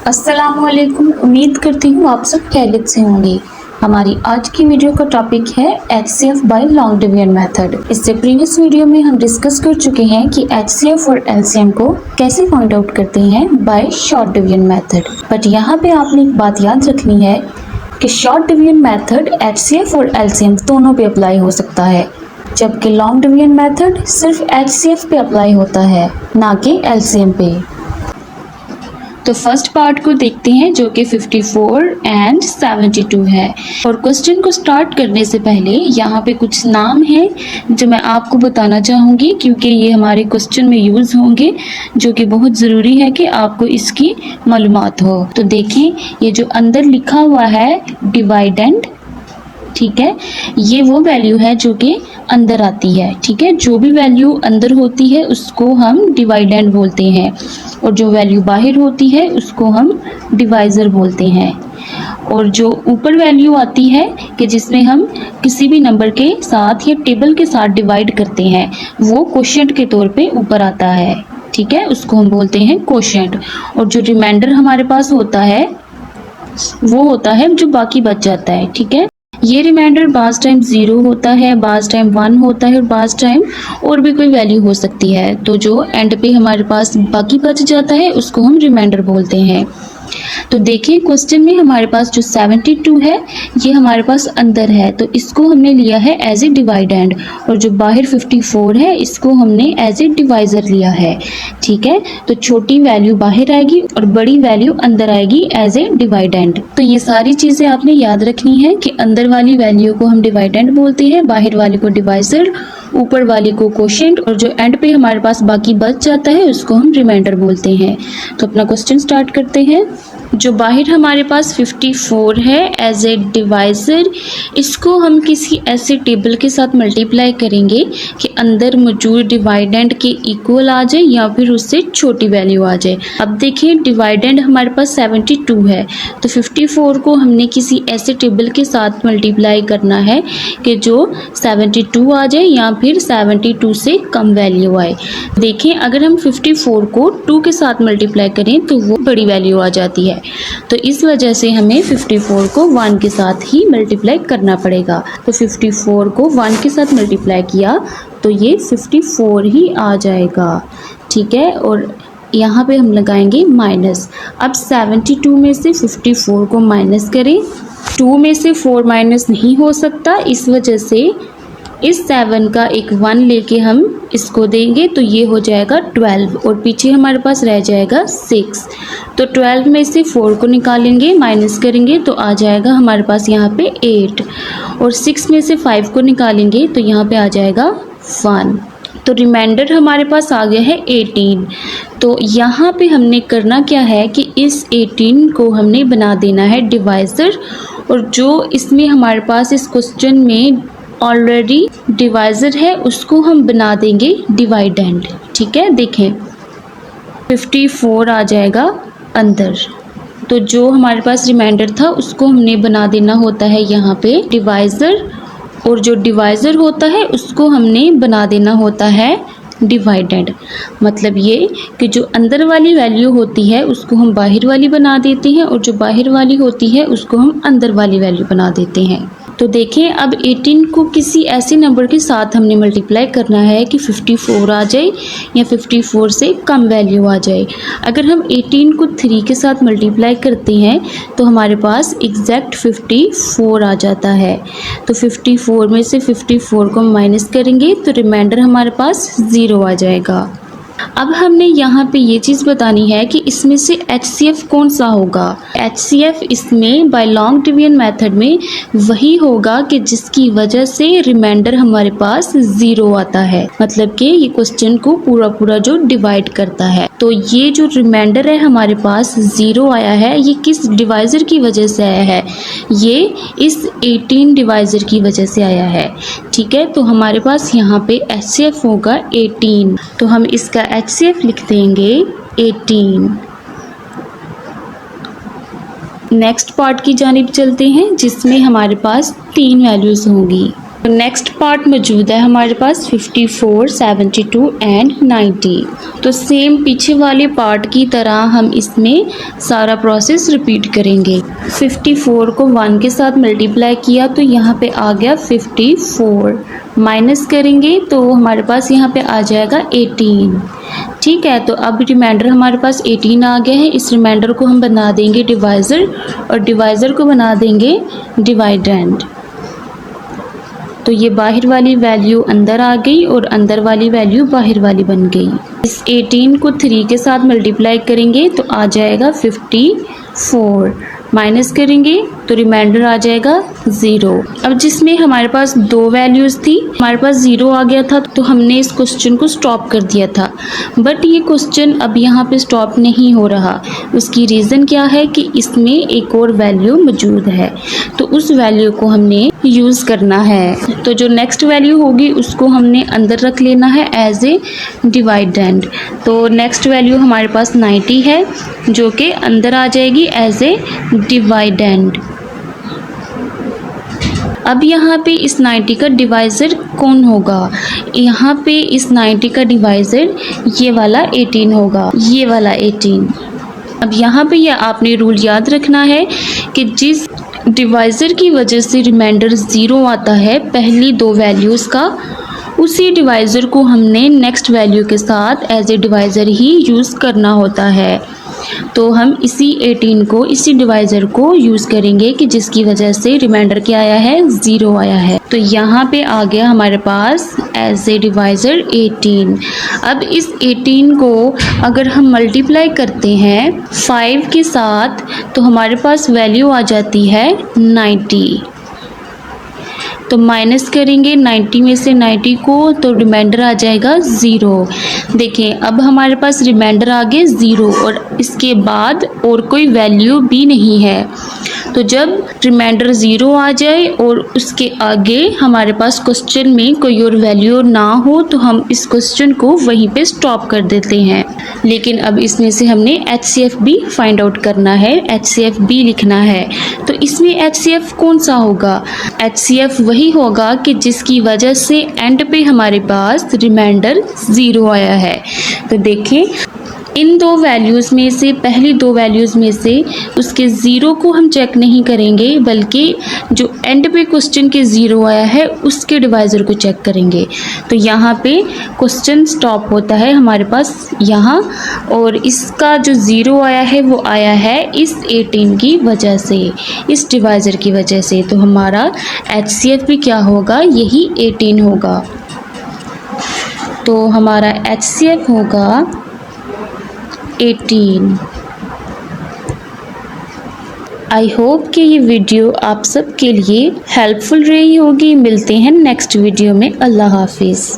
अस्सलामुअलैकुम। उम्मीद करती हूँ आप सब खैरियत से होंगे। हमारी आज की वीडियो का टॉपिक है HCF by long division method. इससे प्रीवियस वीडियो में हम डिस्कस कर चुके हैं कि HCF और LCM को कैसे फाइंड आउट करते हैं by short division method. But यहाँ पे आपने एक बात याद रखनी है कि शॉर्ट डिवीजन मेथड HCF और LCM दोनों पे अप्लाई हो सकता है, जबकि लॉन्ग डिवीजन मेथड सिर्फ HCF पे अप्लाई होता है, ना कि LCM पे। तो फर्स्ट पार्ट को देखते हैं जो कि 54 एंड 72 है। और क्वेश्चन को स्टार्ट करने से पहले यहाँ पे कुछ नाम हैं जो मैं आपको बताना चाहूँगी, क्योंकि ये हमारे क्वेश्चन में यूज़ होंगे, जो कि बहुत ज़रूरी है कि आपको इसकी मालूमात हो। तो देखें, ये जो अंदर लिखा हुआ है डिवाइडेंड, ठीक है, ये वो वैल्यू है जो कि अंदर आती है। ठीक है, जो भी वैल्यू अंदर होती है उसको हम डिवाइडेंड बोलते हैं, और जो वैल्यू बाहर होती है उसको हम डिवाइज़र बोलते हैं। और जो ऊपर वैल्यू आती है कि जिसमें हम किसी भी नंबर के साथ या टेबल के साथ डिवाइड करते हैं, वो कोशेंट के तौर पे ऊपर आता है। ठीक है, उसको हम बोलते हैं कोशेंट। और जो रिमाइंडर हमारे पास होता है वो होता है जो बाकी बच जाता है। ठीक है, ये रिमाइंडर बाज़ टाइम 0 होता है, बाज़ टाइम 1 होता है, और बाज़ टाइम और भी कोई वैल्यू हो सकती है। तो जो एंड पे हमारे पास बाकी बच जाता है उसको हम रिमाइंडर बोलते हैं। तो देखिए, क्वेश्चन में हमारे पास जो 72 है ये हमारे पास अंदर है, तो इसको हमने लिया है एज ए डिवाइडेंड, और जो बाहर 54 है इसको हमने एज ए डिवाइज़र लिया है। ठीक है, तो छोटी वैल्यू बाहर आएगी और बड़ी वैल्यू अंदर आएगी एज ए डिवाइडेंड। तो ये सारी चीज़ें आपने याद रखनी है कि अंदर वाली वैल्यू को हम डिवाइडेंड बोलते हैं, बाहर वाली को डिवाइज़र, ऊपर वाली को कोशेंट, और जो एंड पे हमारे पास बाकी बच जाता है उसको हम रिमाइंडर बोलते हैं। तो अपना क्वेश्चन स्टार्ट करते हैं। जो बाहर हमारे पास 54 है एज ए डिवाइज़र, इसको हम किसी ऐसे टेबल के साथ मल्टीप्लाई करेंगे कि अंदर मौजूद डिवाइडेंड के इक्वल आ जाए या फिर उससे छोटी वैल्यू आ जाए। अब देखिए, डिवाइडेंड हमारे पास 72 है, तो 54 को हमने किसी ऐसे टेबल के साथ मल्टीप्लाई करना है कि जो 72 आ जाए या फिर 72 से कम वैल्यू आए। देखें, अगर हम 54 को 2 के साथ मल्टीप्लाई करें तो वो बड़ी वैल्यू आ जाती है, तो इस वजह से हमें 54 को 1 के साथ ही मल्टीप्लाई करना पड़ेगा। तो 54 को 1 के साथ मल्टीप्लाई किया तो ये 54 ही आ जाएगा। ठीक है, और यहाँ पे हम लगाएंगे माइनस। अब 72 में से 54 को माइनस करें, 2 में से 4 माइनस नहीं हो सकता, इस वजह से इस 7 का एक 1 लेके हम इसको देंगे तो ये हो जाएगा 12, और पीछे हमारे पास रह जाएगा 6। तो 12 में से 4 को निकालेंगे, माइनस करेंगे तो आ जाएगा हमारे पास यहाँ पे 8, और 6 में से 5 को निकालेंगे तो यहाँ पे आ जाएगा 1। तो रिमाइंडर हमारे पास आ गया है 18। तो यहाँ पे हमने करना क्या है कि इस 18 को हमने बना देना है डिवाइज़र, और जो इसमें हमारे पास इस क्वेश्चन में ऑलरेडी डिवाइज़र है उसको हम बना देंगे डिवाइडेंड। ठीक है, देखें 54 आ जाएगा अंदर, तो जो हमारे पास रिमाइंडर था उसको हमने बना देना होता है यहाँ पे डिवाइज़र, और जो डिवाइज़र होता है उसको हमने बना देना होता है डिवाइडेंड। मतलब ये कि जो अंदर वाली वैल्यू होती है उसको हम बाहर वाली बना देते हैं, और जो बाहर वाली होती है उसको हम अंदर वाली वैल्यू बना देते हैं। तो देखें, अब 18 को किसी ऐसे नंबर के साथ हमने मल्टीप्लाई करना है कि 54 आ जाए या 54 से कम वैल्यू आ जाए। अगर हम 18 को 3 के साथ मल्टीप्लाई करते हैं तो हमारे पास एग्जैक्ट 54 आ जाता है। तो 54 में से 54 को माइनस करेंगे तो रिमाइंडर हमारे पास 0 आ जाएगा। अब हमने यहाँ पे ये चीज़ बतानी है कि इसमें से HCF कौन सा होगा। HCF इसमें बाय लॉन्ग डिवीजन मेथड में वही होगा कि जिसकी वजह से रिमाइंडर हमारे पास 0 आता है, मतलब कि ये क्वेश्चन को पूरा जो डिवाइड करता है। तो ये जो रिमाइंडर है हमारे पास 0 आया है, ये किस डिवाइज़र की वजह से आया है? ये इस 18 डिवाइज़र की वजह से आया है। ठीक है, तो हमारे पास यहाँ पे HCF होगा 18, तो हम इसका HCF लिख देंगे 18। नेक्स्ट पार्ट की जानिब चलते हैं जिसमें हमारे पास 3 वैल्यूज़ होंगी। नेक्स्ट पार्ट मौजूद है हमारे पास 54, 72 एंड 90। तो सेम पीछे वाले पार्ट की तरह हम इसमें सारा प्रोसेस रिपीट करेंगे। 54 को 1 के साथ मल्टीप्लाई किया तो यहाँ पे आ गया 54, माइनस करेंगे तो हमारे पास यहाँ पे आ जाएगा 18। ठीक है, तो अब रिमाइंडर हमारे पास 18 आ गया है। इस रिमाइंडर को हम बना देंगे डिवाइज़र और डिवाइज़र को बना देंगे डिवाइडेंड। तो ये बाहर वाली वैल्यू अंदर आ गई और अंदर वाली वैल्यू बाहर वाली बन गई। इस 18 को 3 के साथ मल्टीप्लाई करेंगे तो आ जाएगा 54, माइनस करेंगे तो रिमाइंडर आ जाएगा 0। अब जिसमें हमारे पास दो वैल्यूज़ थी, हमारे पास 0 आ गया था तो हमने इस क्वेश्चन को स्टॉप कर दिया था। बट ये क्वेश्चन अब यहाँ पे स्टॉप नहीं हो रहा। उसकी रीज़न क्या है कि इसमें एक और वैल्यू मौजूद है, तो उस वैल्यू को हमने यूज़ करना है। तो जो नेक्स्ट वैल्यू होगी उसको हमने अंदर रख लेना है एज ए डिवाइडेंड। तो नेक्स्ट वैल्यू हमारे पास 90 है जो कि अंदर आ जाएगी एज ए डिवाइडेंड। अब यहाँ पे इस 90 का डिवाइज़र कौन होगा? यहाँ पे इस 90 का डिवाइज़र ये वाला 18 होगा, ये वाला 18। अब यहाँ पे यह आपने रूल याद रखना है कि जिस डिवाइज़र की वजह से रिमाइंडर 0 आता है पहली दो वैल्यूज़ का, उसी डिवाइज़र को हमने नेक्स्ट वैल्यू के साथ एज ए डिवाइज़र ही यूज़ करना होता है। तो हम इसी 18 को, इसी डिवाइज़र को यूज़ करेंगे कि जिसकी वजह से रिमाइंडर क्या आया है, 0 आया है। तो यहाँ पे आ गया हमारे पास एज ए डिवाइज़र 18। अब इस 18 को अगर हम मल्टीप्लाई करते हैं 5 के साथ तो हमारे पास वैल्यू आ जाती है 90। तो माइनस करेंगे 90 में से 90 को तो रिमाइंडर आ जाएगा 0। देखें अब हमारे पास रिमाइंडर आ गए 0 और इसके बाद और कोई वैल्यू भी नहीं है। तो जब रिमाइंडर 0 आ जाए और उसके आगे हमारे पास क्वेश्चन में कोई और वैल्यू ना हो तो हम इस क्वेश्चन को वहीं पे स्टॉप कर देते हैं। लेकिन अब इसमें से हमने HCF भी फाइंड आउट करना है, HCF भी लिखना है। तो इसमें HCF कौन सा होगा? HCF वही होगा कि जिसकी वजह से एंड पे हमारे पास रिमाइंडर 0 आया है। तो देखें इन दो वैल्यूज़ में से, पहली दो वैल्यूज़ में से उसके 0 को हम चेक नहीं करेंगे बल्कि जो एंड पे क्वेश्चन के 0 आया है उसके डिवाइज़र को चेक करेंगे। तो यहाँ पे क्वेश्चन स्टॉप होता है हमारे पास यहाँ, और इसका जो 0 आया है वो आया है इस 18 की वजह से, इस डिवाइज़र की वजह से। तो हमारा HCF भी क्या होगा, यही 18 होगा। तो हमारा HCF होगा 18। आई होप कि ये वीडियो आप सब के लिए हेल्पफुल रही होगी। मिलते हैं नेक्स्ट वीडियो में। अल्लाह हाफिज़।